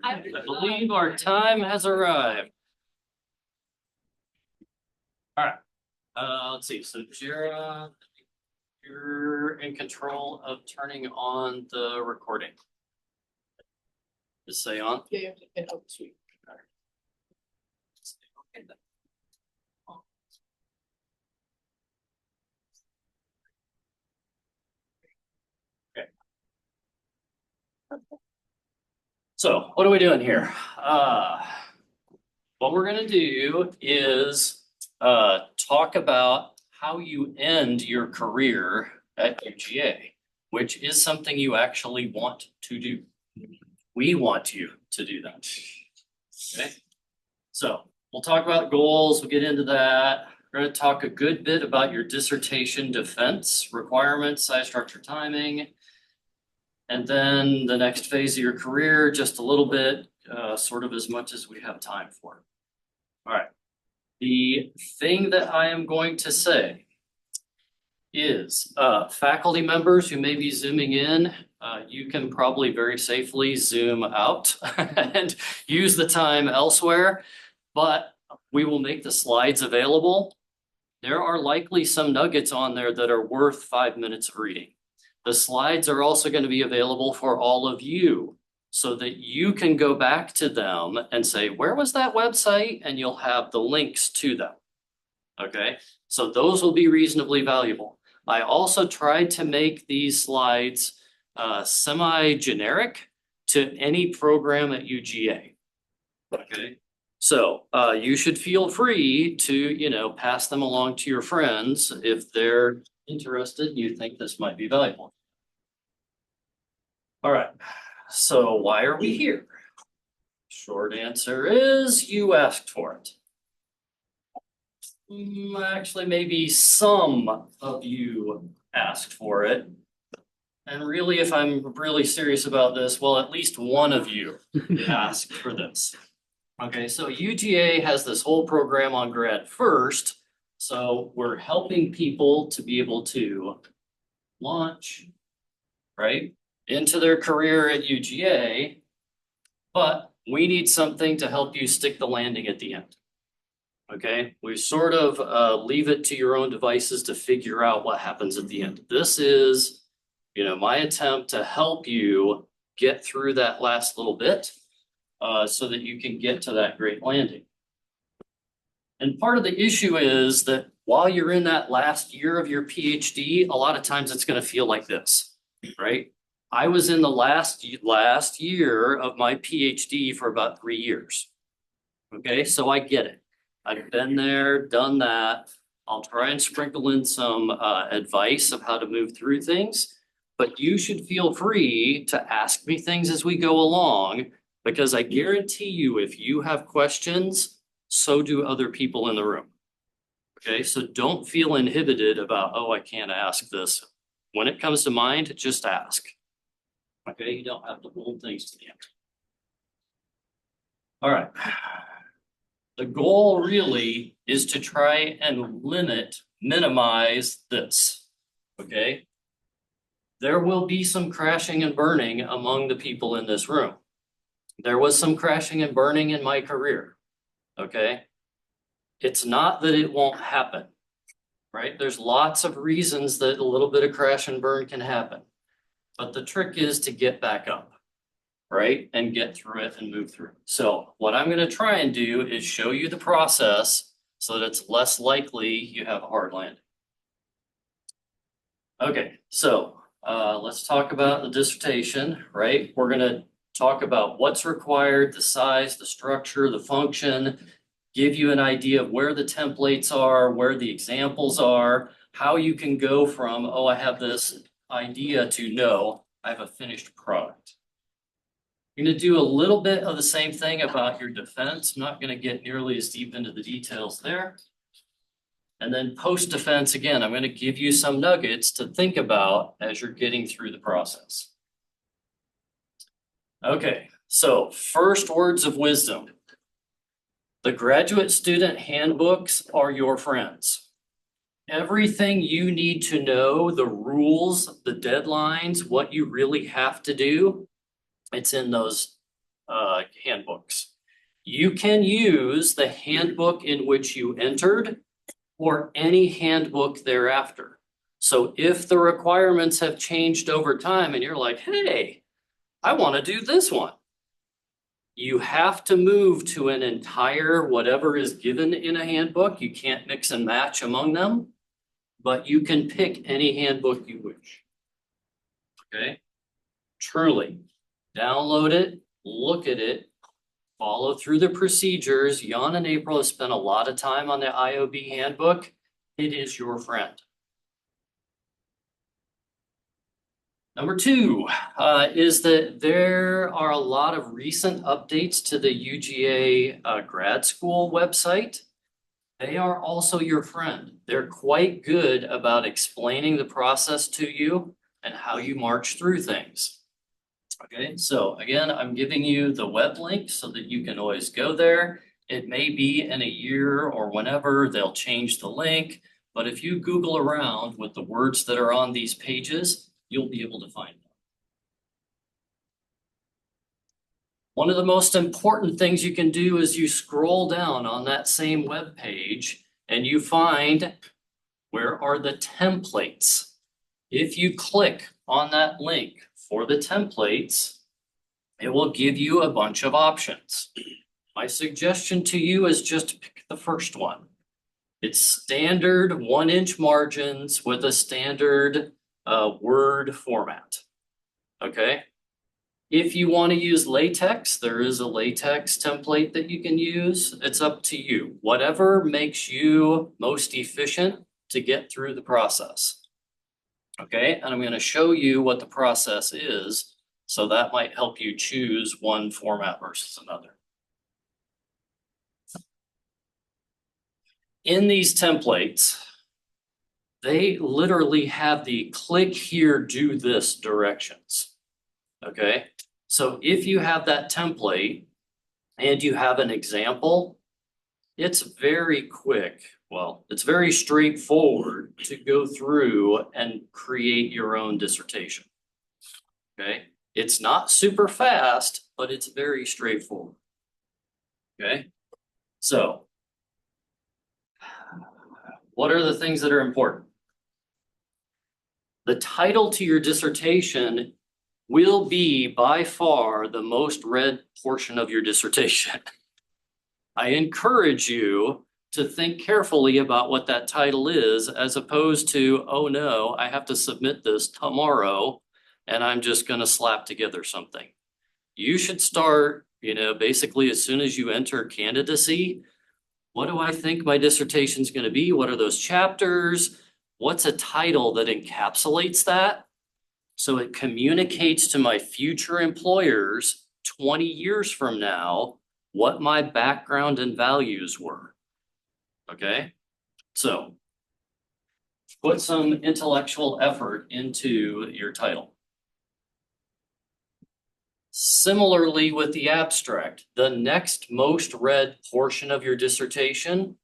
I believe our time has arrived. All right, let's see, so Jira, you're in control of turning on the recording. Just say on. Yeah, sweet. So what are we doing here? What we're gonna do is talk about how you end your career at UGA, which is something you actually want to do. We want you to do that. Okay, so we'll talk about goals, we'll get into that. We're gonna talk a good bit about your dissertation defense requirements, size, structure, timing. And then the next phase of your career, just a little bit, sort of as much as we have time for. All right. The thing that I am going to say is faculty members who may be zooming in, you can probably very safely zoom out and use the time elsewhere, but we will make the slides available. There are likely some nuggets on there that are worth 5 minutes of reading. The slides are also going to be available for all of you so that you can go back to them and say, where was that website? And you'll have the links to them. Okay, so those will be reasonably valuable. I also tried to make these slides semi-generic to any program at UGA. Okay, so you should feel free to, pass them along to your friends if they're interested, you think this might be valuable. All right, so why are we here? Short answer is you asked for it. Actually, maybe some of you asked for it. And really, if I'm really serious about this, well, at least one of you asked for this. Okay, so UGA has this whole program on Grad First. So we're helping people to be able to launch, right, into their career at UGA, but we need something to help you stick the landing at the end. Okay, we sort of leave it to your own devices to figure out what happens at the end. This is, my attempt to help you get through that last little bit so that you can get to that great landing. And part of the issue is that while you're in that last year of your PhD, a lot of times it's going to feel like this, right? I was in the last year of my PhD for about 3 years. Okay, so I get it. I've been there, done that. I'll try and sprinkle in some advice of how to move through things, but you should feel free to ask me things as we go along, because I guarantee you, if you have questions, so do other people in the room. Okay, so don't feel inhibited about, oh, I can't ask this. When it comes to mind, just ask. Okay, you don't have to hold things to the end. All right. The goal really is to try and minimize this. Okay. There will be some crashing and burning among the people in this room. There was some crashing and burning in my career. Okay. It's not that it won't happen, right? There's lots of reasons that a little bit of crash and burn can happen. But the trick is to get back up, right? And get through it and move through. So what I'm going to try and do is show you the process so that it's less likely you have a hard landing. Okay, so let's talk about the dissertation, right? We're going to talk about what's required, the size, the structure, the function, give you an idea of where the templates are, where the examples are, how you can go from, oh, I have this idea to no, I have a finished product. I'm going to do a little bit of the same thing about your defense. I'm not going to get nearly as deep into the details there. And then post-defense, again, I'm going to give you some nuggets to think about as you're getting through the process. Okay, so first words of wisdom. The graduate student handbooks are your friends. everything you need to know, the rules, the deadlines, what you really have to do, it's in those handbooks. You can use the handbook in which you entered or any handbook thereafter. So if the requirements have changed over time and you're like, hey, I want to do this one, you have to move to an entire whatever is given in a handbook. You can't mix and match among them, but you can pick any handbook you wish. Okay? Truly, download it, look at it, follow through the procedures. Jan and April have spent a lot of time on the IOB handbook. It is your friend. Number two is that there are a lot of recent updates to the UGA grad school website. They are also your friend. They're quite good about explaining the process to you and how you march through things. Okay, so again, I'm giving you the web link so that you can always go there. It may be in a year or whenever they'll change the link, but if you Google around with the words that are on these pages, you'll be able to find them. One of the most important things you can do is you scroll down on that same web page and you find where are the templates. If you click on that link for the templates, it will give you a bunch of options. My suggestion to you is just pick the first one. It's standard 1-inch margins with a standard Word format. Okay. If you want to use latex, there is a latex template that you can use. It's up to you. Whatever makes you most efficient to get through the process. Okay, and I'm going to show you what the process is, so that might help you choose one format versus another. In these templates, they literally have the click here, do this directions. Okay, so if you have that template and you have an example, it's very quick. Well, it's very straightforward to go through and create your own dissertation. Okay, it's not super fast, but it's very straightforward. Okay, so what are the things that are important? The title to your dissertation will be by far the most read portion of your dissertation. I encourage you to think carefully about what that title is, as opposed to, oh no, I have to submit this tomorrow and I'm just going to slap together something. You should start, basically as soon as you enter candidacy. What do I think my dissertation is going to be? What are those chapters? What's a title that encapsulates that? So it communicates to my future employers 20 years from now what my background and values were. Okay, so put some intellectual effort into your title. Similarly with the abstract, the next most read portion of your dissertation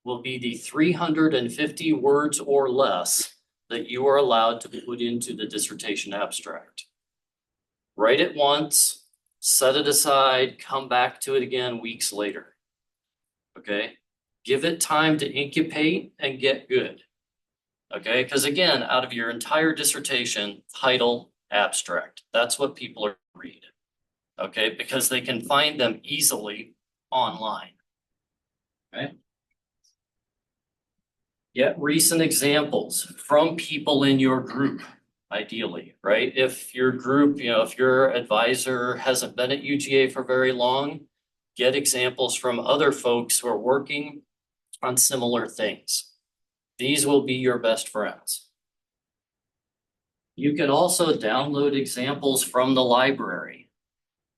will be the 350 words or less that you are allowed to put into the dissertation abstract. Write it once, set it aside, come back to it again weeks later. Okay, give it time to incubate and get good. Okay, because again, out of your entire dissertation, title, abstract, that's what people are reading. Okay, because they can find them easily online. Okay. Get recent examples from people in your group, ideally, right? If your group, if your advisor hasn't been at UGA for very long, get examples from other folks who are working on similar things. These will be your best friends. You can also download examples from the library.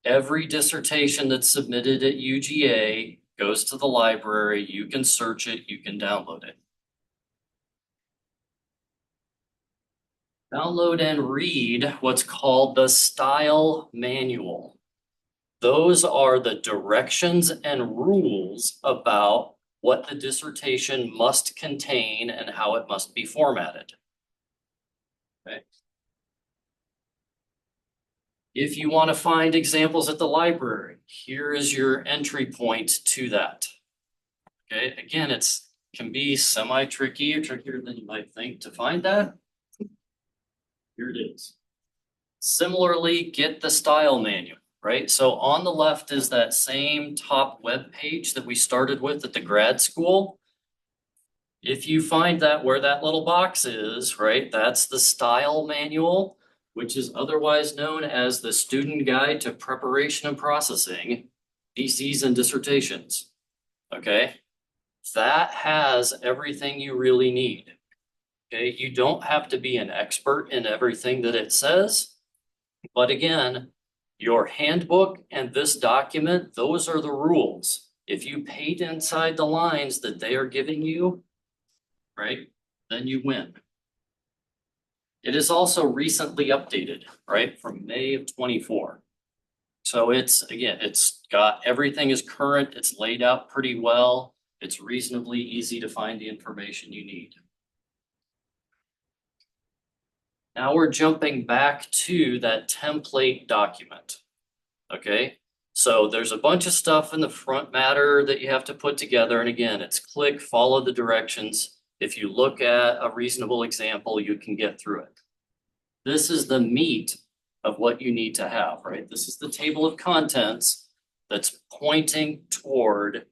Every dissertation that's submitted at UGA goes to the library. You can search it, you can download it. Download and read what's called the style manual. Those are the directions and rules about what the dissertation must contain and how it must be formatted. Okay. If you want to find examples at the library, here is your entry point to that. Okay, again, can be semi-tricky or trickier than you might think to find that. Here it is. Similarly, get the style manual, right? So on the left is that same top web page that we started with at the grad school. If you find that where that little box is, right, that's the style manual, which is otherwise known as the Student Guide to Preparation and Processing, theses and dissertations, okay? That has everything you really need, okay? You don't have to be an expert in everything that it says, but again, your handbook and this document, those are the rules. If you paint inside the lines that they are giving you, right, then you win. It is also recently updated, right, from May of 24. So it's got everything is current, it's laid out pretty well, it's reasonably easy to find the information you need. Now we're jumping back to that template document, okay? So there's a bunch of stuff in the front matter that you have to put together, and again, it's click, follow the directions. If you look at a reasonable example, you can get through it. This is the meat of what you need to have, right? This is the table of contents that's pointing toward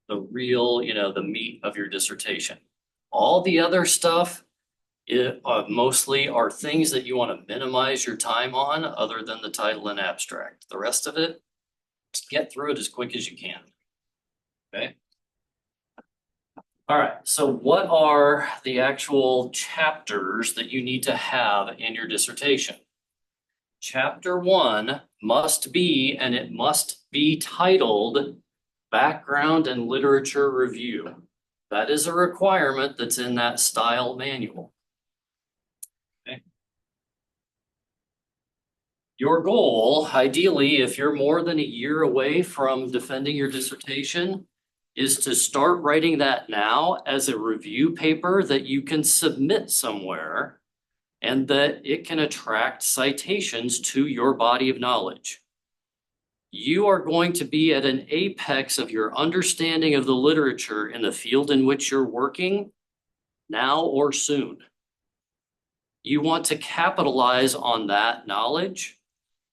the real, the meat of your dissertation. All the other stuff mostly are things that you want to minimize your time on other than the title and abstract. The rest of it, just get through it as quick as you can, okay? All right, so what are the actual chapters that you need to have in your dissertation? Chapter 1 must be, and it must be titled, Background and Literature Review. That is a requirement that's in that style manual. Okay. Your goal, ideally, if you're more than a year away from defending your dissertation, is to start writing that now as a review paper that you can submit somewhere and that it can attract citations to your body of knowledge. You are going to be at an apex of your understanding of the literature in the field in which you're working now or soon. You want to capitalize on that knowledge.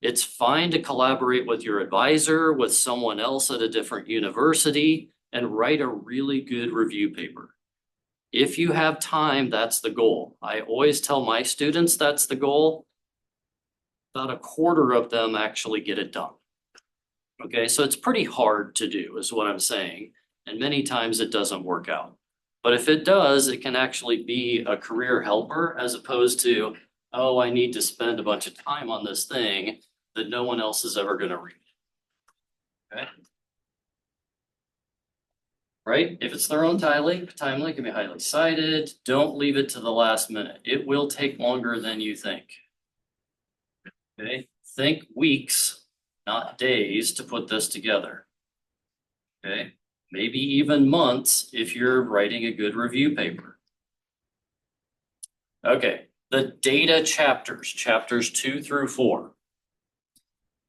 It's fine to collaborate with your advisor, with someone else at a different university, and write a really good review paper. If you have time, that's the goal. I always tell my students that's the goal. About a quarter of them actually get it done. Okay, so it's pretty hard to do is what I'm saying. And many times it doesn't work out. But if it does, it can actually be a career helper as opposed to, oh, I need to spend a bunch of time on this thing that no one else is ever going to read. Okay. Right? If it's their own timely can be highly cited. Don't leave it to the last minute. It will take longer than you think. Okay? Think weeks, not days, to put this together. Okay? Maybe even months if you're writing a good review paper. Okay, the data chapters, chapters 2 through 4.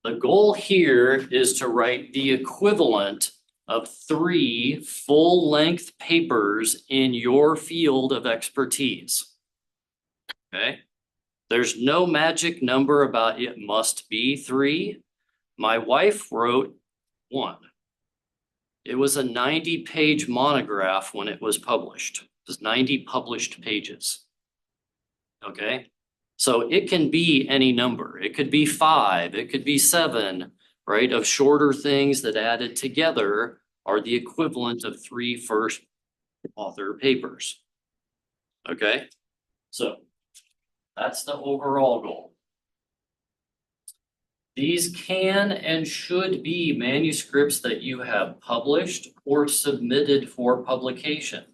The goal here is to write the equivalent of 3 full-length papers in your field of expertise. Okay? There's no magic number about it must be 3. My wife wrote 1. It was a 90-page monograph when it was published. It was 90 published pages. Okay? So it can be any number. It could be 5, it could be 7, right? Of shorter things that added together are the equivalent of 3 first author papers. Okay? So that's the overall goal. These can and should be manuscripts that you have published or submitted for publication.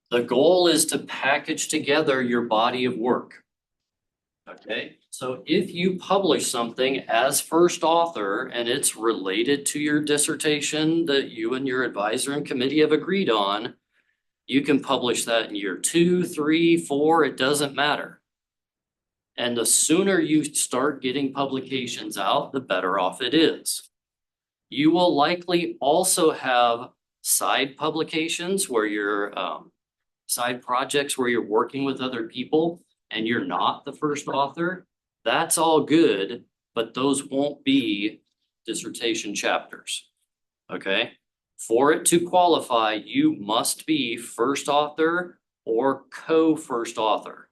The goal is to package together your body of work. Okay, so if you publish something as first author and it's related to your dissertation that you and your advisor and committee have agreed on, you can publish that in year 2, 3, 4, it doesn't matter. And the sooner you start getting publications out, the better off it is. You will likely also have side publications where you're side projects where you're working with other people and you're not the first author. That's all good, but those won't be dissertation chapters. Okay? For it to qualify, you must be first author or co-first author.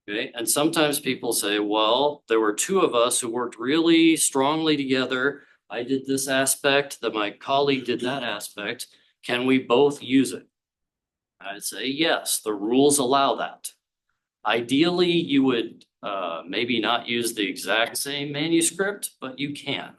Okay, and sometimes people say, well, there were two of us who worked really strongly together. I did this aspect, that my colleague did that aspect. Can we both use it? I'd say yes, the rules allow that. Ideally, you would maybe not use the exact same manuscript, but you can.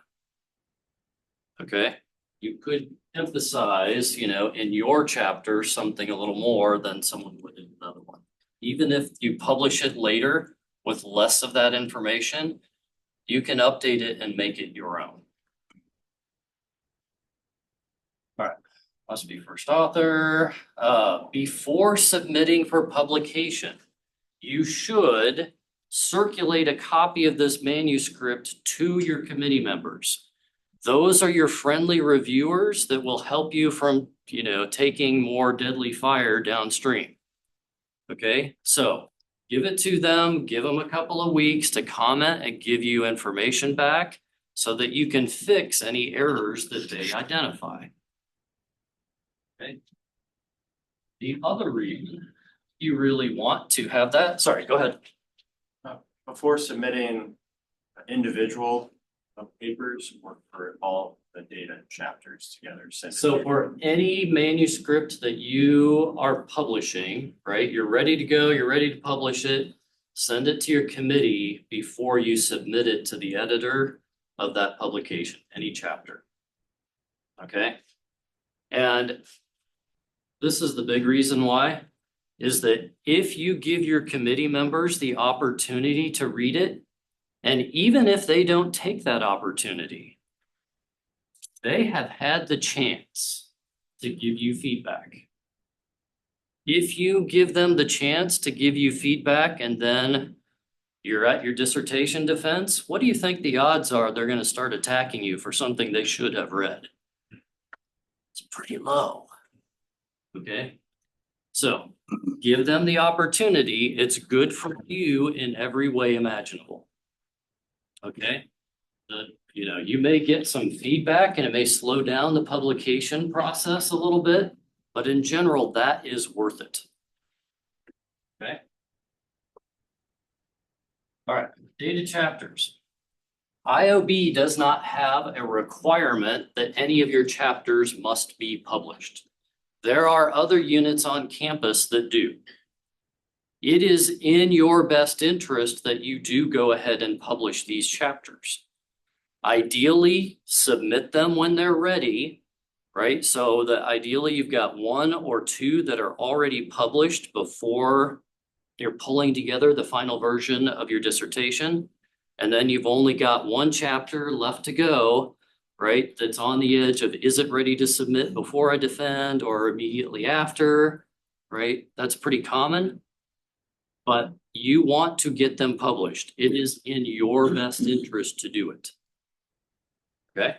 Okay, you could emphasize, in your chapter, something a little more than someone would in another one. Even if you publish it later with less of that information, you can update it and make it your own. All right, must be first author. Before submitting for publication, you should circulate a copy of this manuscript to your committee members. Those are your friendly reviewers that will help you from, taking more deadly fire downstream. Okay, so give it to them, give them a couple of weeks to comment and give you information back so that you can fix any errors that they identify. Okay. The other reason you really want to have that, sorry, go ahead. Before submitting individual papers or for all the data chapters together. So for any manuscript that you are publishing, right, you're ready to go, you're ready to publish it, send it to your committee before you submit it to the editor of that publication, any chapter. Okay? And this is the big reason why, is that if you give your committee members the opportunity to read it, and even if they don't take that opportunity, they have had the chance to give you feedback. If you give them the chance to give you feedback and then you're at your dissertation defense, what do you think the odds are they're going to start attacking you for something they should have read? It's pretty low. Okay? So give them the opportunity. It's good for you in every way imaginable. Okay? You may get some feedback and it may slow down the publication process a little bit, but in general, that is worth it. Okay. All right, data chapters. IOB does not have a requirement that any of your chapters must be published. There are other units on campus that do. It is in your best interest that you do go ahead and publish these chapters. Ideally, submit them when they're ready, right? So that ideally you've got 1 or 2 that are already published before you're pulling together the final version of your dissertation. And then you've only got 1 chapter left to go, right? That's on the edge of, is it ready to submit before I defend or immediately after, right? That's pretty common, but you want to get them published. It is in your best interest to do it. Okay.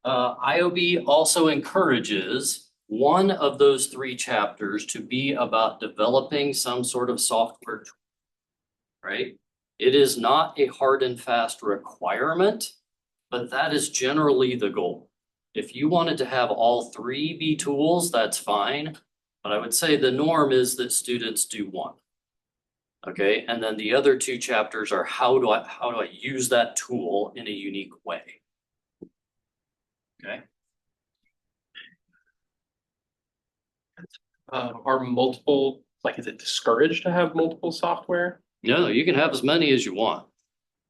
IOB also encourages one of those 3 chapters to be about developing some sort of software tool, right? It is not a hard and fast requirement, but that is generally the goal. If you wanted to have all 3 be tools, that's fine. But I would say the norm is that students do 1. Okay, and then the other 2 chapters are how do I use that tool in a unique way? Okay. Are multiple, is it discouraged to have multiple software? No, you can have as many as you want.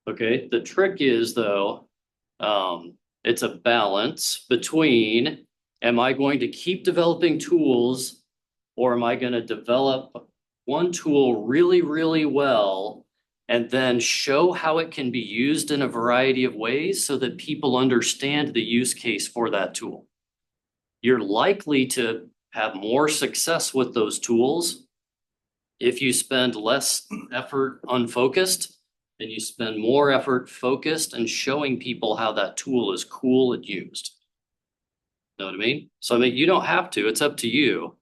Okay, the trick is though, it's a balance between, am I going to keep developing tools Or am I gonna develop one tool really, really well and then show how it can be used in a variety of ways so that people understand the use case for that tool? You're likely to have more success with those tools if you spend less effort unfocused and you spend more effort focused and showing people how that tool is cool and used. Know what I mean? So I mean, you don't have to, it's up to you,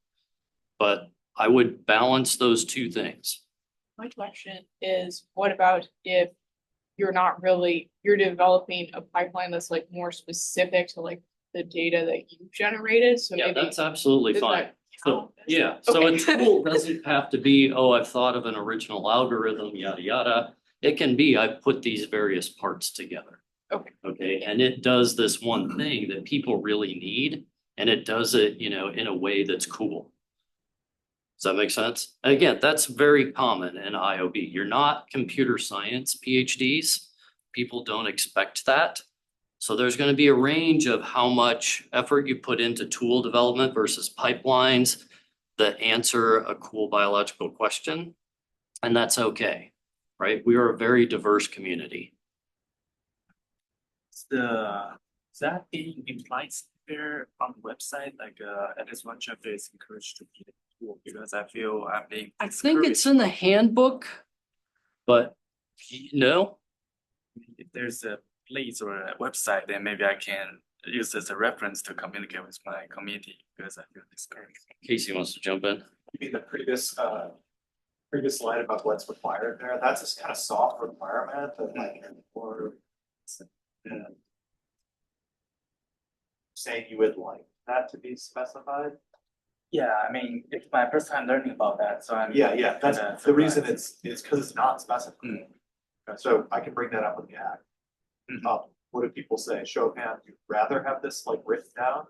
but I would balance those two things. My question is, what about if you're developing a pipeline that's like more specific to like the data that you generated, so Yeah, maybe. that's absolutely does fine. that So, count? yeah, so a Okay. tool doesn't have to be, oh, I've thought of an original algorithm, yada, yada. It can be, I've put these various parts together. Okay. Okay, and it does this one thing that people really need, and it does it, in a way that's cool. Does that make sense? And again, that's very common in IOB. You're not computer science PhDs. People don't expect that. So there's going to be a range of how much effort you put into tool development versus pipelines that answer a cool biological question. And that's okay, right? We are a very diverse community. Is that being implied there on the website, like, at least one chapter is encouraged to be a tool, because I feel I'm being. I think it's in the handbook, but no. If there's a place or a website, then maybe I can use as a reference to communicate with my community, because I feel discouraged. Casey wants to jump in. You mean the previous slide about what's required there, that's this kind of soft requirement that like for. Saying you would like that to be specified? Yeah, I mean, it's my first time learning about that, so I'm. Yeah, that's kinda the reason surprised. it's because it's not specified. So I can bring that up with the ag. Mhm. What do people say? Show of hands, you'd rather have this like written down,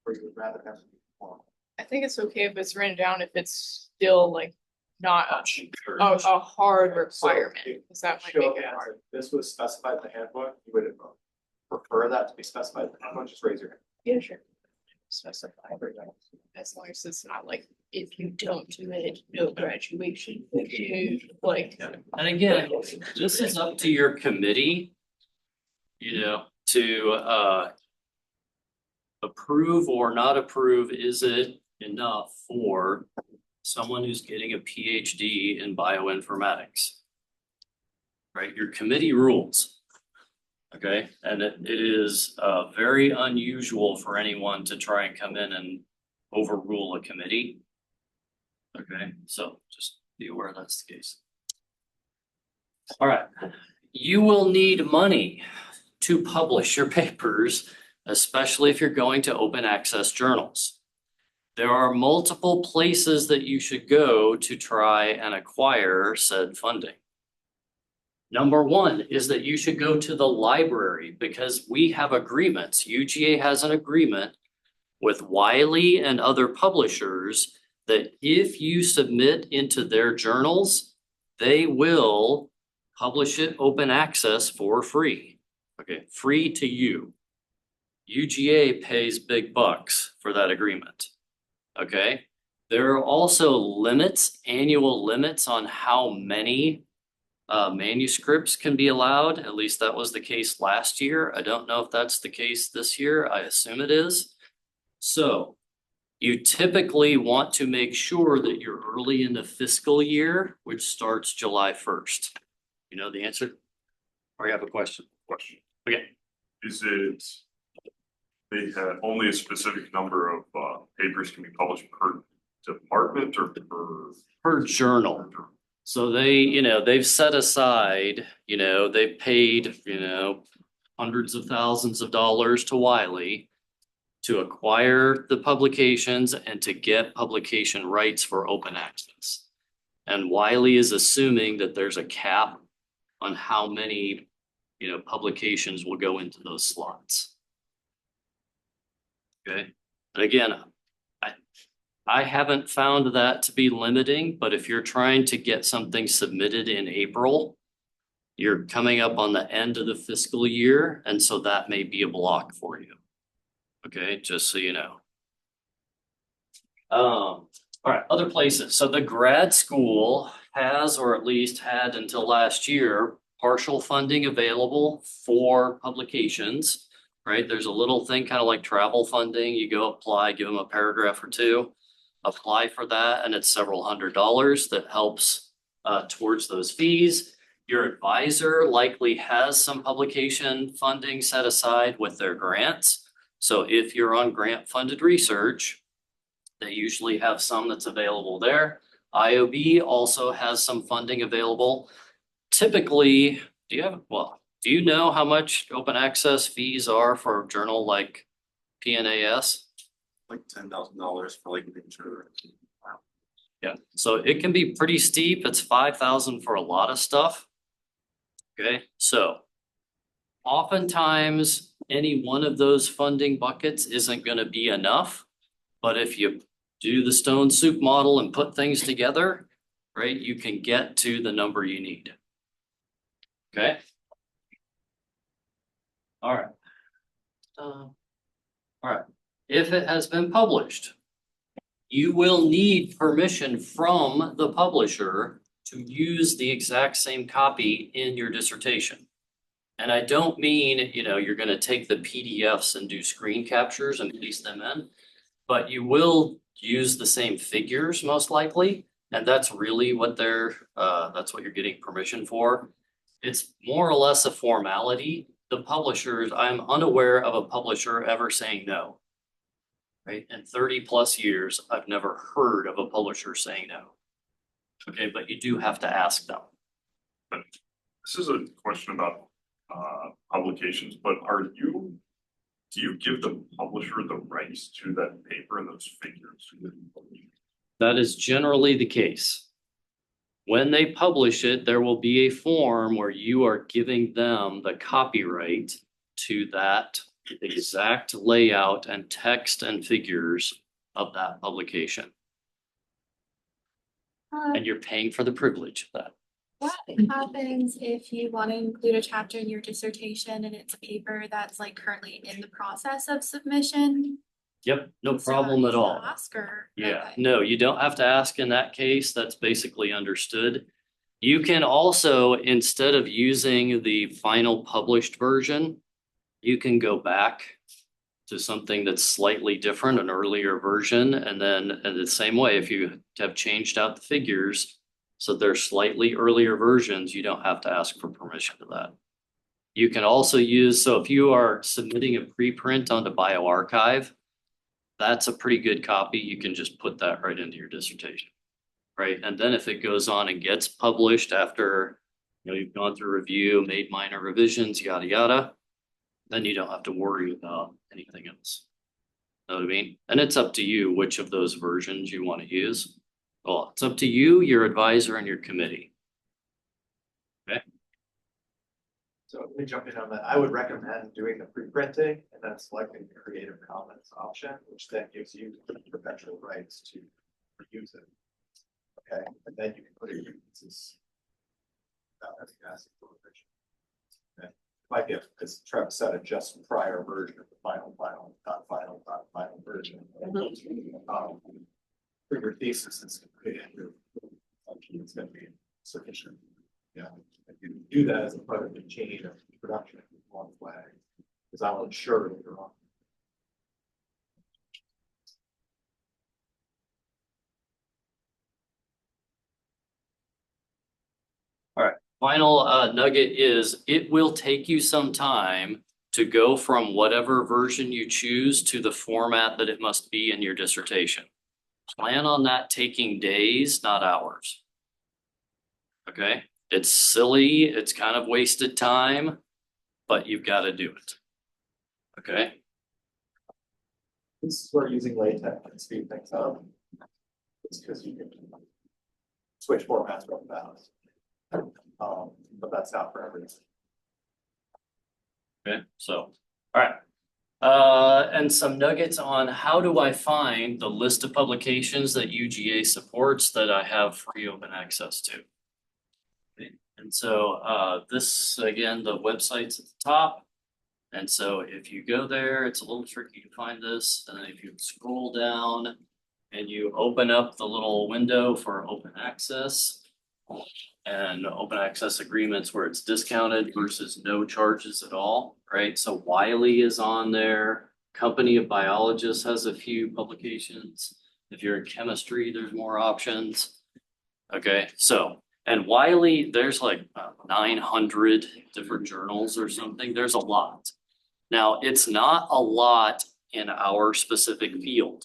or you would rather have it be formal? I think it's okay if it's written down, if it's still like not a hard requirement, So, because that might Show make of it hands, hard. if this was specified in the handbook, you would prefer that to be specified in the handbook, just raise your hand. Yeah, sure. Specify, as long as it's not like, if you don't do it, no graduation, like. And again, this is up to your committee, to approve or not approve. Is it enough for someone who's getting a PhD in bioinformatics? Right, your committee rules. Okay, and it is very unusual for anyone to try and come in and overrule a committee. Okay, so just be aware that's the case. All right, you will need money to publish your papers, especially if you're going to open access journals. There are multiple places that you should go to try and acquire said funding. Number one is that you should go to the library because we have agreements. UGA has an agreement with Wiley and other publishers that if you submit into their journals, they will publish it open access for free. Okay, free to you. UGA pays big bucks for that agreement. Okay, there are also limits, annual limits on how many manuscripts can be allowed. At least that was the case last year. I don't know if that's the case this year. I assume it is. So you typically want to make sure that you're early in the fiscal year, which starts July 1st. You know the answer? Or you have a question? Okay. Is it, they have only a specific number of papers can be published per department or Per journal. So they've set aside, they've paid, hundreds of thousands of dollars to Wiley to acquire the publications and to get publication rights for open access. And Wiley is assuming that there's a cap on how many, publications will go into those slots. Okay, and again, I haven't found that to be limiting, but if you're trying to get something submitted in April, you're coming up on the end of the fiscal year, and so that may be a block for you. Okay, just so you know. All right, other places. So the grad school has, or at least had until last year, partial funding available for publications, right? There's a little thing kind of like travel funding. You go apply, give them a paragraph or two, apply for that, and it's several $100s that helps towards those fees. Your advisor likely has some publication funding set aside with their grants. So if you're on grant funded research, they usually have some that's available there. IOB also has some funding available. Typically, do you know how much open access fees are for a journal like PNAS? Like $10,000 for like nature. Yeah, so it can be pretty steep. It's 5,000 for a lot of stuff. Okay, so oftentimes any one of those funding buckets isn't gonna be enough. But if you do the stone soup model and put things together, right, you can get to the number you need. Okay? All right. All right. If it has been published, you will need permission from the publisher to use the exact same copy in your dissertation. And I don't mean, you're gonna take the PDFs and do screen captures and paste them in, but you will use the same figures most likely. And that's really what that's what you're getting permission for. It's more or less a formality. The publishers, I'm unaware of a publisher ever saying no. Right? In 30+ years, I've never heard of a publisher saying no. Okay, but you do have to ask them. This is a question about publications, but do you give the publisher the rights to that paper and those figures? That is generally the case. When they publish it, there will be a form where you are giving them the copyright to that exact layout and text and figures of that publication. And you're paying for the privilege of that. What happens if you want to include a chapter in your dissertation and it's a paper that's like currently in the process of submission? Yep, no So problem you at all. ask or- Yeah, okay. no, you don't have to ask in that case. That's basically understood. You can also, instead of using the final published version, you can go back to something that's slightly different, an earlier version, and then in the same way, if you have changed out the figures, so they're slightly earlier versions, you don't have to ask for permission to that. You can also use, so if you are submitting a preprint onto bioRxiv, that's a pretty good copy. You can just put that right into your dissertation, right? And then if it goes on and gets published after, you've gone through review, made minor revisions, yada, yada, then you don't have to worry about anything else. Know what I mean? And it's up to you which of those versions you want to use. Well, it's up to you, your advisor, and your committee. So let me jump in on that. I would recommend doing the pre-printing and then selecting the Creative Commons option, which then gives you perpetual rights to use it. Okay, and then you can put it in uses without having to ask for permission. Okay, might be, because Travis said, a just prior version of the final version. For your thesis, it's going to be sufficient. Yeah, if you do that as a part of the chain of production with one flag, because I'll ensure later on. Final nugget is it will take you some time to go from whatever version you choose to the format that it must be in your dissertation. Plan on that taking days, not hours. Okay, it's silly, it's kind of wasted time, but you've got to do it. Okay. This is where using LaTeX can speed things up. It's because you can switch formats real fast. But that's not for everything. Okay, so, all right. And some nuggets on how do I find the list of publications that UGA supports that I have free open access to. Okay. And so this, again, the website's at the top. And so if you go there, it's a little tricky to find this. And then if you scroll down, and you open up the little window for open access and open access agreements where it's discounted versus no charges at all, right? So Wiley is on there. Company of Biologists has a few publications. If you're in chemistry, there's more options. Okay, so, and Wiley, there's like 900 different journals or something. There's a lot. Now, it's not a lot in our specific field.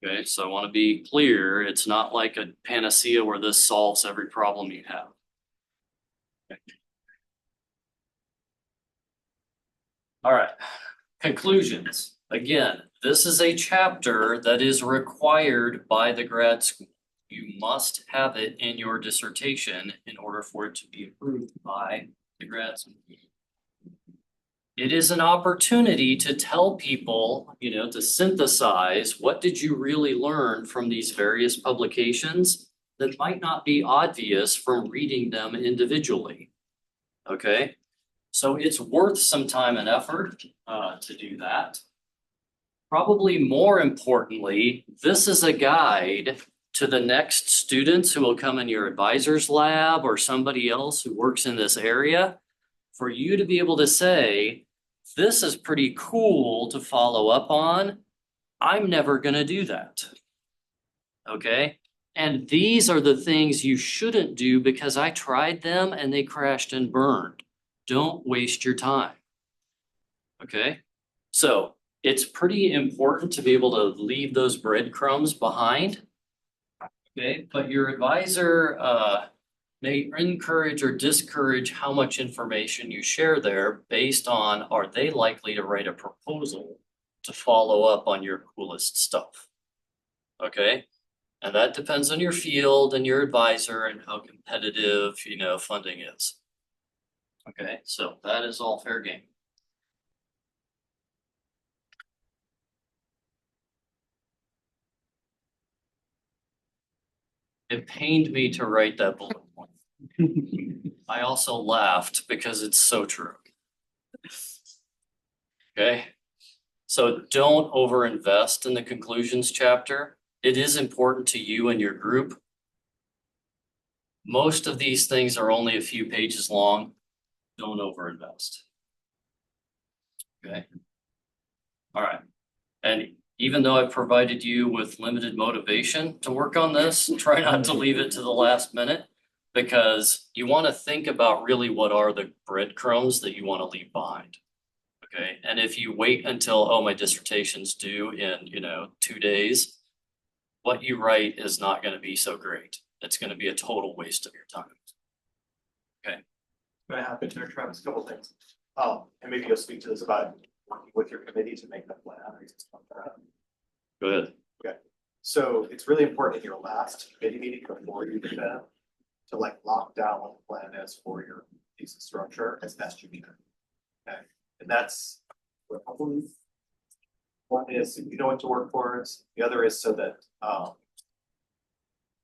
Okay, so I want to be clear, it's not like a panacea where this solves every problem you have. Okay. All right, conclusions. Again, this is a chapter that is required by the grad school. You must have it in your dissertation in order for it to be approved by the grad school. It is an opportunity to tell people, you know, to synthesize what did you really learn from these various publications that might not be obvious from reading them individually. Okay, so it's worth some time and effort to do that. Probably more importantly, this is a guide to the next students who will come in your advisor's lab or somebody else who works in this area for you to be able to say, this is pretty cool to follow up on. I'm never going to do that. Okay. And these are the things you shouldn't do because I tried them and they crashed and burned. Don't waste your time. Okay. So it's pretty important to be able to leave those breadcrumbs behind. Okay. But your advisor, may encourage or discourage how much information you share there based on, are they likely to write a proposal to follow up on your coolest stuff? Okay, and that depends on your field and your advisor and how competitive, you know, funding is. Okay, so that is all fair game. It pained me to write that bullet point. I also laughed because it's so true. Okay, so don't overinvest in the conclusions chapter. It is important to you and your group. Most of these things are only a few pages long. Don't overinvest. Okay. All right. And even though I've provided you with limited motivation to work on this, try not to leave it to the last minute because you want to think about really what are the breadcrumbs that you want to leave behind. Okay. And if you wait until, oh, my dissertation's due in, you know, 2 days, what you write is not going to be so great. It's going to be a total waste of your time. Okay. Gonna happen there, Travis, a couple things. And maybe you'll speak to this about working with your committee to make the plan. Or just Go ahead. Okay, so it's really important in your last committee meeting before you do that to like lock down what the plan is for your thesis structure as best you can. Okay, and that's one is you know what to work towards. The other is so that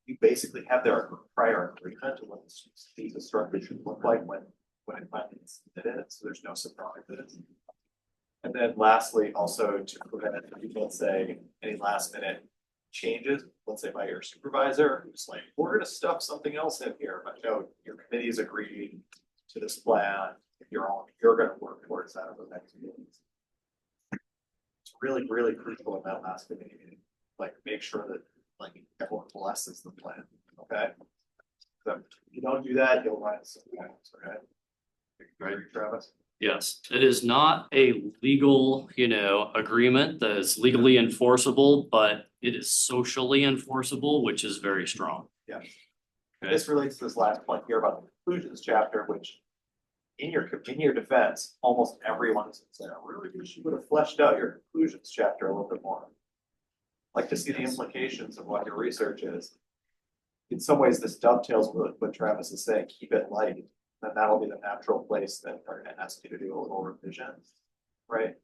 you basically have their prior agreement to what the thesis structure should look like when it finally is submitted, so there's no surprises. And then lastly, also to prevent, let's say, any last minute changes, let's say by your supervisor, who's like, we're gonna stuff something else in here, but no, your committee's agreed to this plan. If you're gonna work towards that over the next meetings. It's really, really crucial in that last committee meeting. Like make sure that like everyone blesses the plan, okay? So if you don't do that, you'll run into some problems, okay? Right, Travis? Yes, it is not a legal, you know, agreement that is legally enforceable, but it is socially enforceable, which is very strong. Yeah. Okay. This relates to this last point here about the conclusions chapter, which in your defense, almost everyone is saying, I really wish you would have fleshed out your conclusions chapter a little bit more. Like to see the implications of what your research is. In some ways, this dovetails with what Travis is saying, keep it light. Then that'll be the natural place that they're gonna ask you to do a little revision, right?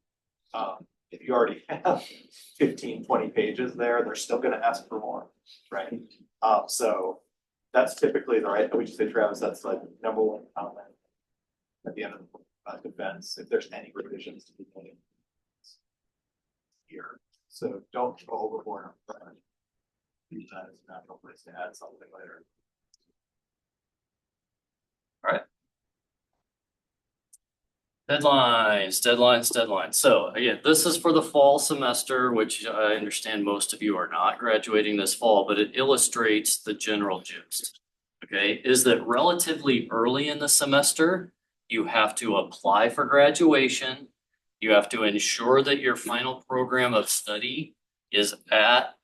If you already have 15, 20 pages there, they're still gonna ask for more, right? So that's typically the right, we just say, Travis, that's like number one comment at the end of the defense, if there's any revisions to be made here. So don't go overboard on front. Use that as a natural place to add something later. Deadlines. So again, this is for the fall semester, which I understand most of you are not graduating this fall, but it illustrates the general gist. Okay, is that relatively early in the semester, you have to apply for graduation. You have to ensure that your final program of study is at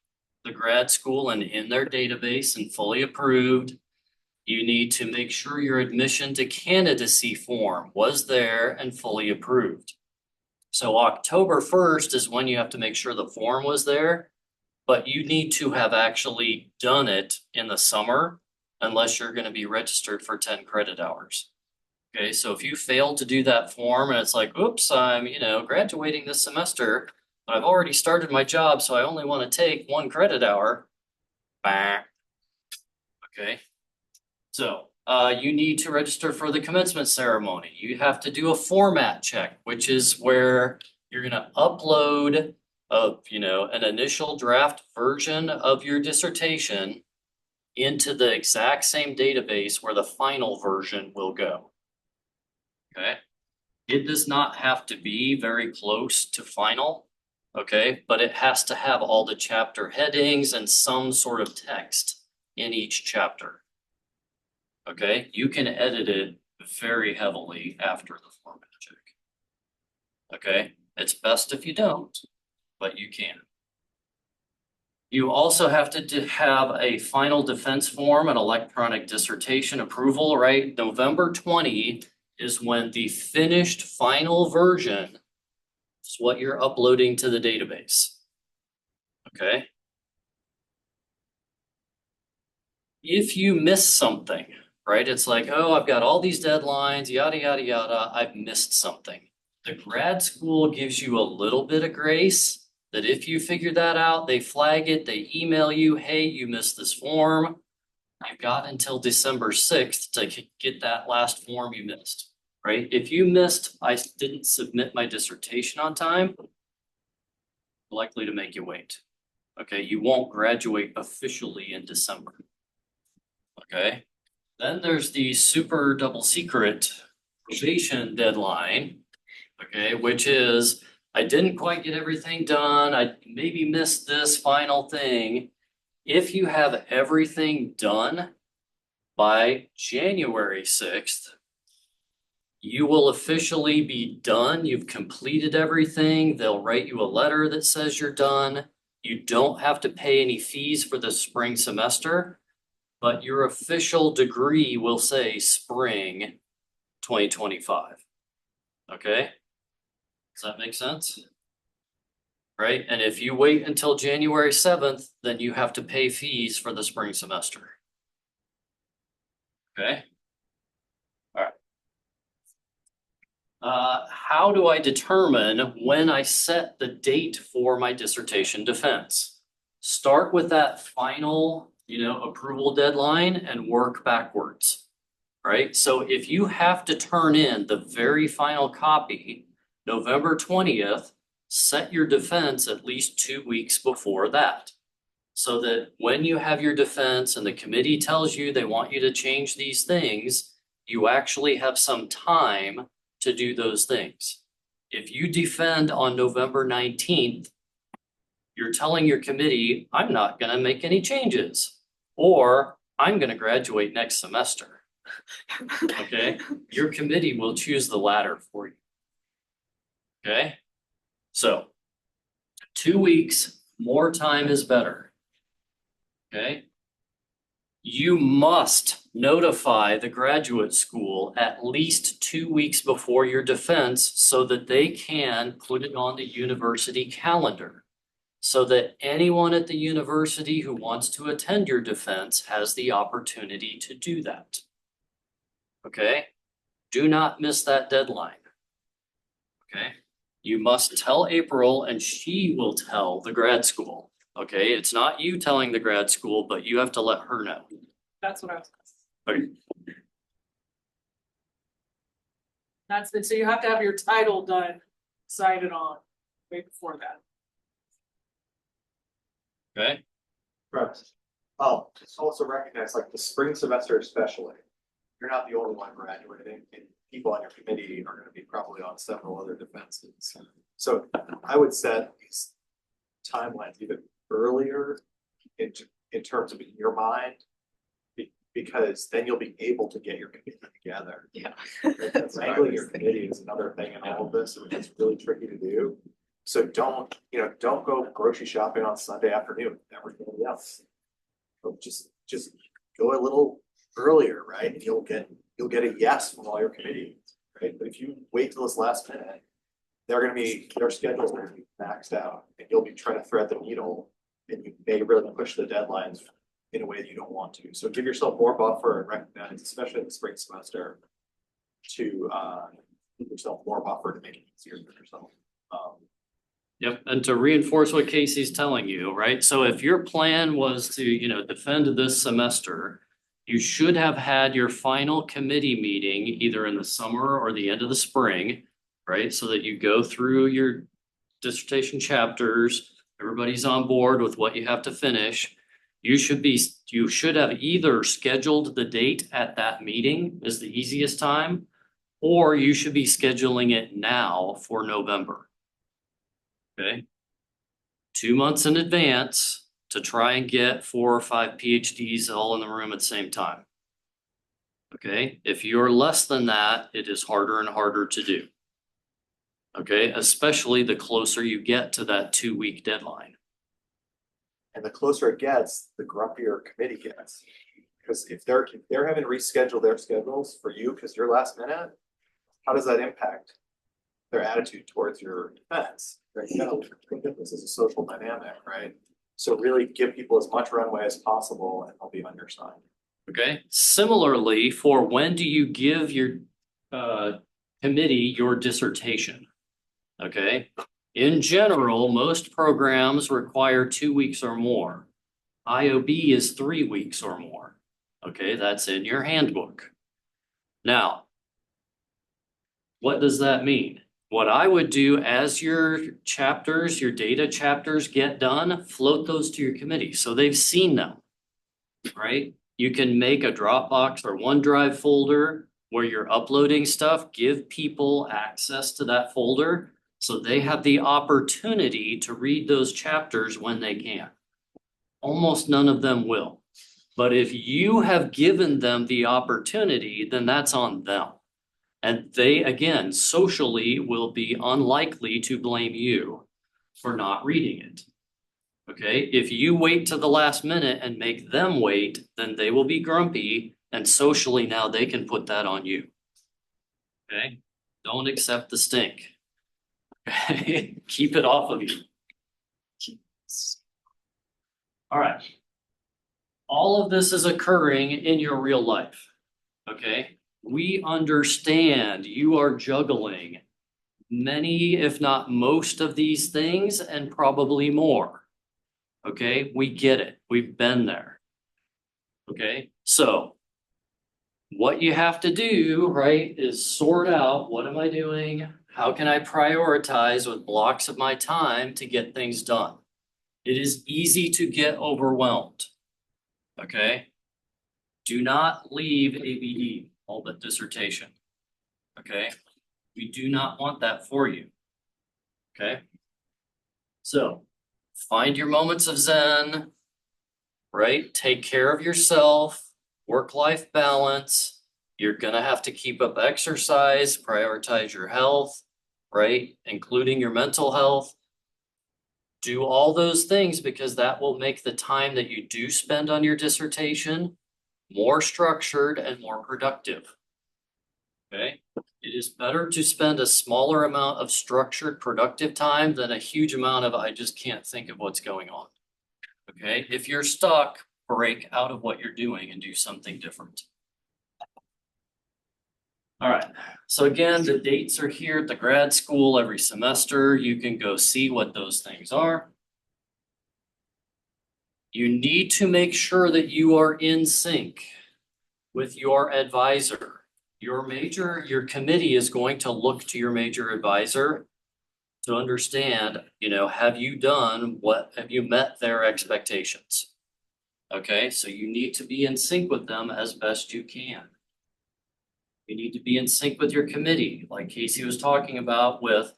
the grad school and in their database and fully approved. You need to make sure your admission to candidacy form was there and fully approved. So October 1st is when you have to make sure the form was there, but you need to have actually done it in the summer unless you're going to be registered for 10 credit hours. Okay, so if you fail to do that form and it's like, oops, I'm, graduating this semester, but I've already started my job, so I only want to take 1 credit hour. Bah. Okay. So you need to register for the commencement ceremony. You have to do a format check, which is where you're gonna upload an initial draft version of your dissertation into the exact same database where the final version will go. Okay. It does not have to be very close to final, okay, but it has to have all the chapter headings and some sort of text in each chapter. Okay, you can edit it very heavily after the format check. Okay, it's best if you don't, but you can. You also have to have a final defense form and electronic dissertation approval, right? November 20 is when the finished final version is what you're uploading to the database. Okay. If you miss something, right? It's like, oh, I've got all these deadlines, yada, yada, yada. I've missed something. The grad school gives you a little bit of grace that if you figure that out, they flag it, they email you, hey, you missed this form. You've got until December 6th to get that last form you missed, right? If you missed, I didn't submit my dissertation on time, likely to make you wait. Okay, you won't graduate officially in December. Okay. Then there's the super double secret probation deadline, okay, which is I didn't quite get everything done. I maybe missed this final thing. If you have everything done by January 6th, you will officially be done. You've completed everything. They'll write you a letter that says you're done. You don't have to pay any fees for the spring semester. But your official degree will say spring 2025. Okay? Does that make sense? Right? And if you wait until January 7th, then you have to pay fees for the spring semester. Okay? All right. How do I determine when I set the date for my dissertation defense? Start with that final approval deadline and work backwards, right? So if you have to turn in the very final copy, November 20th, set your defense at least 2 weeks before that. So that when you have your defense and the committee tells you they want you to change these things, you actually have some time to do those things. If you defend on November 19th, you're telling your committee, I'm not going to make any changes. Or I'm going to graduate next semester. Okay, your committee will choose the latter for you. Okay, so 2 weeks, more time is better. Okay, you must notify the graduate school at least 2 weeks before your defense so that they can put it on the university calendar. So that anyone at the university who wants to attend your defense has the opportunity to do that. Okay? Do not miss that deadline. Okay? You must tell April and she will tell the grad school. Okay? It's not you telling the grad school, but you have to let her know. That's what I was. Okay. That's it. So you have to have your title done, decided on way before that. Okay, Right. Just also recognize like the spring semester especially, you're not the only one graduating and people on your committee are gonna be probably on several other defenses. So I would set these timelines even earlier in terms of in your mind. Because then you'll be able to get your committee together. Yeah. Wrangling your committee is another thing in all of this, which is really tricky to do. So don't go grocery shopping on Sunday afternoon with everybody else. But just go a little earlier, right? And you'll get a yes from all your committee, right? But if you wait till this last minute, their schedules are gonna be maxed out and you'll be trying to thread the needle and you may really push the deadlines in a way that you don't want to. So give yourself more buffer and recognize, especially in the spring semester, to give yourself more buffer to make it easier for yourself. yep, and to reinforce what Casey's telling you, right? So if your plan was to, defend this semester, you should have had your final committee meeting either in the summer or the end of the spring, right? So that you go through your dissertation chapters, everybody's on board with what you have to finish. You should have either scheduled the date at that meeting is the easiest time, or you should be scheduling it now for November. Okay? 2 months in advance to try and get 4 or 5 PhDs all in the room at the same time. Okay? If you're less than that, it is harder and harder to do. Okay? Especially the closer you get to that 2-week deadline. And the closer it gets, the grumpier committee gets. Because if they're having to reschedule their schedules for you because you're last minute, how does that impact their attitude towards your defense? Right? You gotta think of this as a social dynamic, right? So really give people as much runway as possible and they'll be on your side. Okay, similarly, for when do you give your committee your dissertation? Okay, in general, most programs require 2 weeks or more. IOB is 3 weeks or more. Okay, that's in your handbook. Now, what does that mean? What I would do as your chapters, your data chapters get done, float those to your committee so they've seen them, right? You can make a Dropbox or OneDrive folder where you're uploading stuff, give people access to that folder so they have the opportunity to read those chapters when they can. Almost none of them will. But if you have given them the opportunity, then that's on them. And they, again, socially will be unlikely to blame you for not reading it. Okay, if you wait to the last minute and make them wait, then they will be grumpy and socially now they can put that on you. Okay, don't accept the stink. Okay, keep it off of you. All right. All of this is occurring in your real life. Okay, we understand you are juggling many, if not most of these things and probably more. Okay, we get it. We've been there. Okay, so what you have to do, right, is sort out what am I doing? How can I prioritize with blocks of my time to get things done? It is easy to get overwhelmed. Okay, do not leave ABD, all but dissertation. Okay, we do not want that for you. Okay, so find your moments of Zen, right? Take care of yourself, work-life balance. You're gonna have to keep up exercise, prioritize your health, right? Including your mental health. Do all those things because that will make the time that you do spend on your dissertation more structured and more productive. Okay? It is better to spend a smaller amount of structured, productive time than a huge amount of I just can't think of what's going on. Okay? If you're stuck, break out of what you're doing and do something different. All right. So again, the dates are here at the grad school every semester. You can go see what those things are. You need to make sure that you are in sync with your advisor. Your committee is going to look to your major advisor to understand, have you met their expectations? Okay, so you need to be in sync with them as best you can. You need to be in sync with your committee, like Casey was talking about with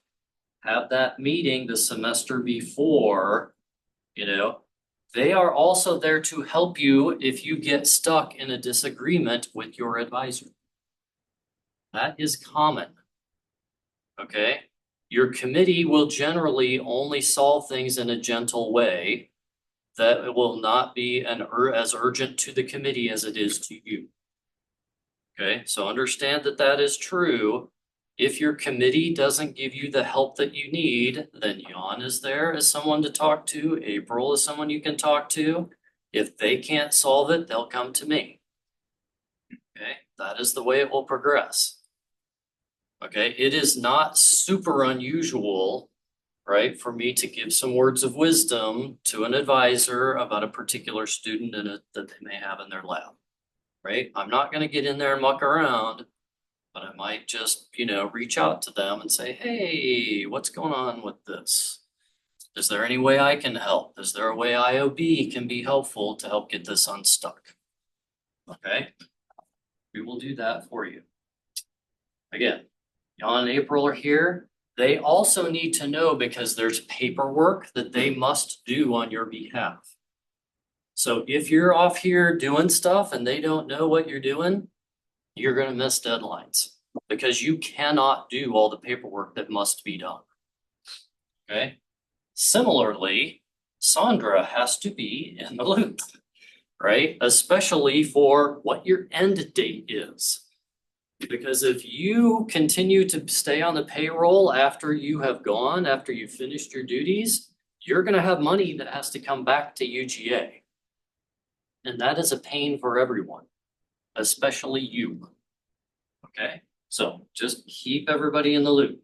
have that meeting the semester before, they are also there to help you if you get stuck in a disagreement with your advisor. That is common. Okay, your committee will generally only solve things in a gentle way that it will not be as urgent to the committee as it is to you. Okay, so understand that that is true. If your committee doesn't give you the help that you need, then Jan is there as someone to talk to. April is someone you can talk to. If they can't solve it, they'll come to me. Okay, that is the way it will progress. Okay, it is not super unusual, right, for me to give some words of wisdom to an advisor about a particular student that they may have in their lab, right? I'm not going to get in there and muck around, but I might just, reach out to them and say, hey, what's going on with this? Is there any way I can help? Is there a way IOB can be helpful to help get this unstuck? Okay, we will do that for you. Again, Jan and April are here. They also need to know because there's paperwork that they must do on your behalf. So if you're off here doing stuff and they don't know what you're doing, you're going to miss deadlines because you cannot do all the paperwork that must be done. Okay. Similarly, Sandra has to be in the loop, right? Especially for what your end date is. Because if you continue to stay on the payroll after you have gone, after you've finished your duties, you're going to have money that has to come back to UGA. And that is a pain for everyone, especially you. Okay, so just keep everybody in the loop.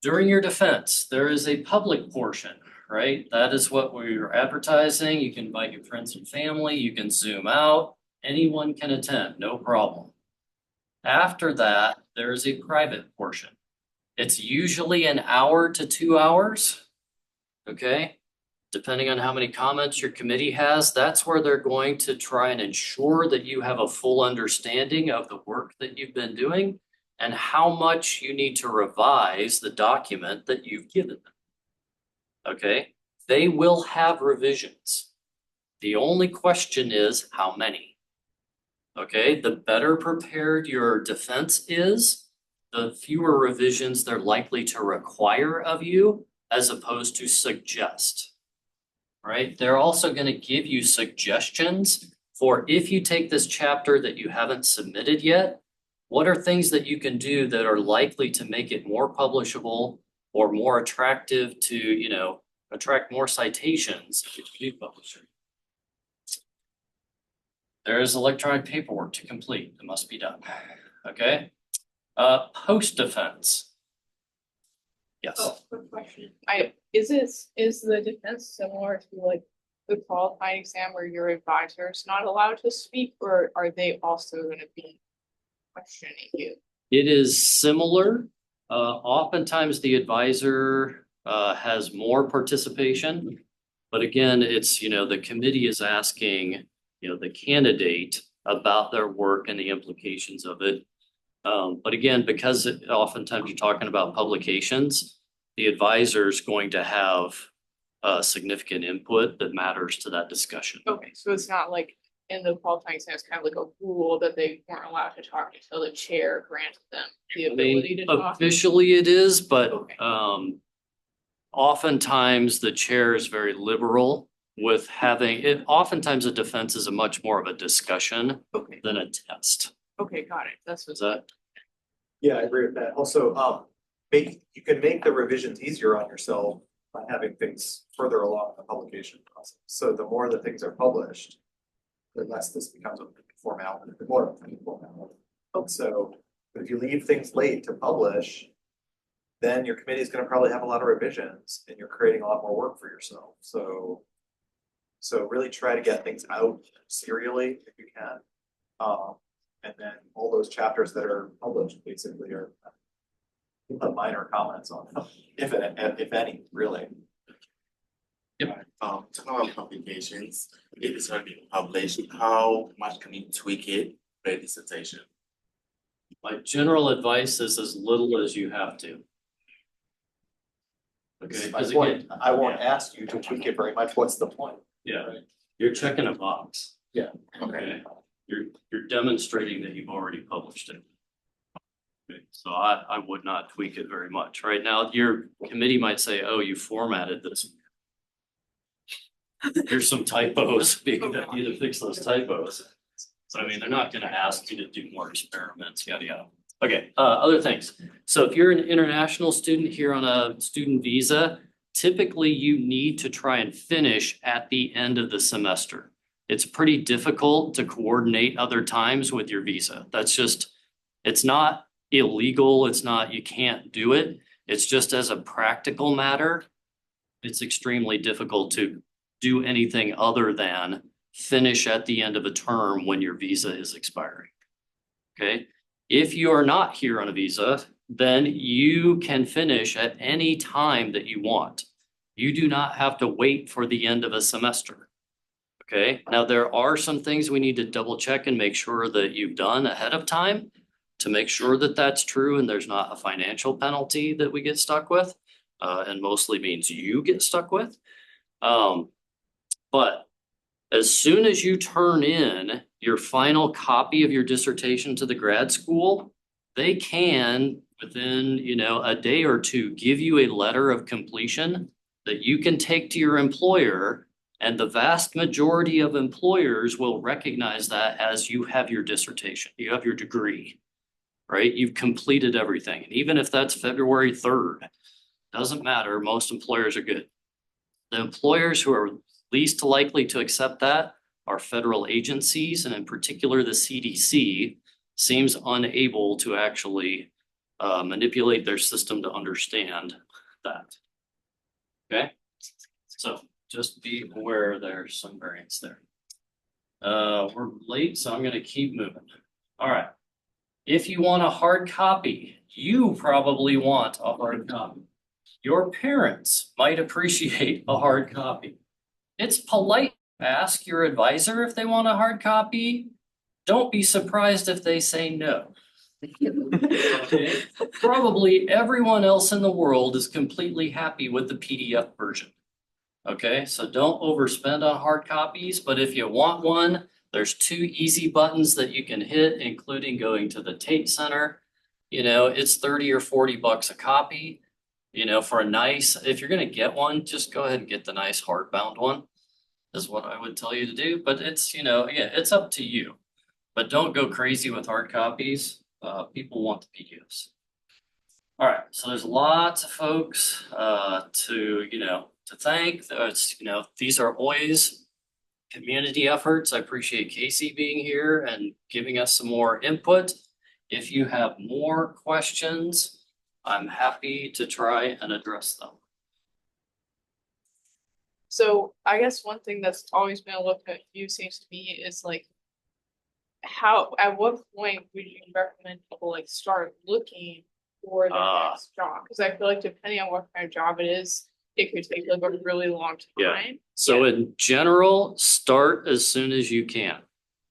During your defense, there is a public portion, right? That is what we're advertising. You can invite your friends and family. You can Zoom out. Anyone can attend, no problem. After that, there is a private portion. It's usually an hour to 2 hours, okay? Depending on how many comments your committee has, that's where they're going to try and ensure that you have a full understanding of the work that you've been doing and how much you need to revise the document that you've given them, okay? They will have revisions. The only question is how many? Okay, the better prepared your defense is, the fewer revisions they're likely to require of you as opposed to suggest. Right? They're also going to give you suggestions for if you take this chapter that you haven't submitted yet, what are things that you can do that are likely to make it more publishable or more attractive to, attract more citations if you do publish it. There is electronic paperwork to complete that must be done. Okay. Post defense. Yes. Oh, quick question. Is the defense similar to like the qualifying exam where your advisor is not allowed to speak, or are they also going to be questioning you? It is similar. Oftentimes the advisor has more participation, but again, it's, the committee is asking, the candidate about their work and the implications of it. But again, because oftentimes you're talking about publications, the advisor is going to have significant input that matters to that discussion. Okay, so it's not like in the qualifying exam, it's kind of like a rule that they weren't allowed to talk until the chair granted them the ability to talk. Officially it is, but Okay. Oftentimes the chair is very liberal with having it. Oftentimes a defense is a much more of a discussion Okay, than a test. okay, got it. That's Is what's that? Yeah, I agree with that. Also, you can make the revisions easier on yourself by having things further along in the publication process. So the more that things are published, the less this becomes a formality, the more of a formality. So if you leave things late to publish, then your committee is going to probably have a lot of revisions and you're creating a lot more work for yourself. So really try to get things out serially if you can. And then all those chapters that are published basically are minor comments on it, if any, really. Talking about publications, if it's going to be published, how much can you tweak it for a dissertation? My general advice is as little as you have to. Okay, My because point, again, I won't ask you to tweak it very much, what's the point? yeah, you're checking a box. Yeah. Okay, you're demonstrating that you've already published it. Okay, so I would not tweak it very much. Right now, your committee might say, oh, you formatted this. Here's some typos, we need to fix those typos. So I mean, they're not gonna ask you to do more experiments, yada, yada. Okay, other things. So if you're an international student here on a student visa, typically you need to try and finish at the end of the semester. It's pretty difficult to coordinate other times with your visa. That's just, it's not illegal. It's not, you can't do it. It's just as a practical matter, it's extremely difficult to do anything other than finish at the end of a term when your visa is expiring. Okay, if you are not here on a visa, then you can finish at any time that you want. You do not have to wait for the end of a semester. Okay, now there are some things we need to double check and make sure that you've done ahead of time to make sure that that's true and there's not a financial penalty that we get stuck with, and mostly means you get stuck with. But as soon as you turn in your final copy of your dissertation to the grad school, they can, within, a day or two, give you a letter of completion that you can take to your employer. And the vast majority of employers will recognize that as you have your dissertation, you have your degree, right? You've completed everything. And even if that's February 3rd, doesn't matter, most employers are good. The employers who are least likely to accept that are federal agencies, and in particular, the CDC seems unable to actually manipulate their system to understand that. Okay, so just be aware there's some variance there. We're late, so I'm gonna keep moving. All right. If you want a hard copy, you probably want a hard copy. Your parents might appreciate a hard copy. It's polite to ask your advisor if they want a hard copy. Don't be surprised if they say no. Okay. Probably everyone else in the world is completely happy with the PDF version. Okay, so don't overspend on hard copies, but if you want one, there's 2 easy buttons that you can hit, including going to the Tate Center. It's 30 or 40 bucks a copy. For a nice, if you're gonna get one, just go ahead and get the nice hardbound one, is what I would tell you to do. But it's, again, it's up to you. But don't go crazy with hard copies. People want the PDFs. All right, so there's lots of folks to thank. These are always community efforts. I appreciate Casey being here and giving us some more input. If you have more questions, I'm happy to try and address them. So I guess one thing that's always been a little confusing to me is like, at what point would you recommend people start looking for their next job? Because I feel like depending on what kind of job it is, it could take a really long time. So in general, start as soon as you can,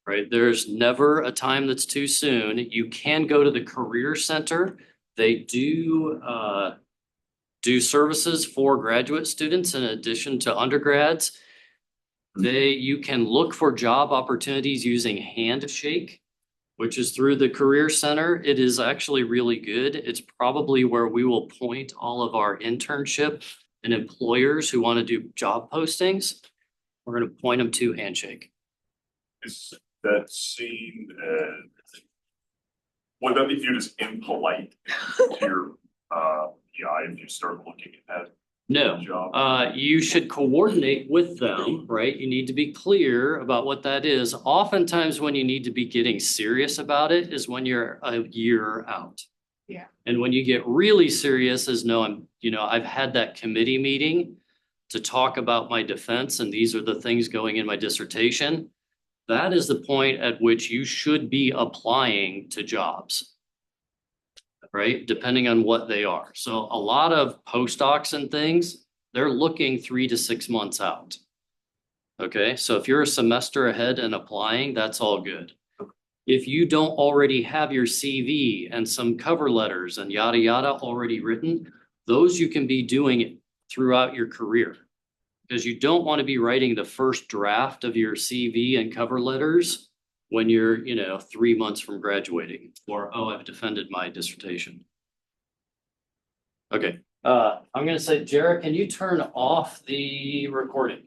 right? There's never a time that's too soon. You can go to the Career Center. They do services for graduate students in addition to undergrads. You can look for job opportunities using Handshake, which is through the Career Center. It is actually really good. It's probably where we will point all of our internship and employers who want to do job postings. We're going to point them to Handshake. Is that seen as, would that be viewed as impolite to your PI if you start looking at No, job? you should coordinate with them, right? You need to be clear about what that is. Oftentimes when you need to be getting serious about it is when you're a year out. Yeah. And when you get really serious is I've had that committee meeting to talk about my defense and these are the things going in my dissertation. That is the point at which you should be applying to jobs. right? Depending on what they are. So a lot of postdocs and things, they're looking 3 to 6 months out. Okay, so if you're a semester ahead and applying, that's all good. If you don't already have your CV and some cover letters and yada yada already written, those you can be doing throughout your career. Because you don't want to be writing the first draft of your CV and cover letters when you're, 3 months from graduating, or, oh, I've defended my dissertation. Okay, I'm gonna say, Jarrett, can you turn off the recording?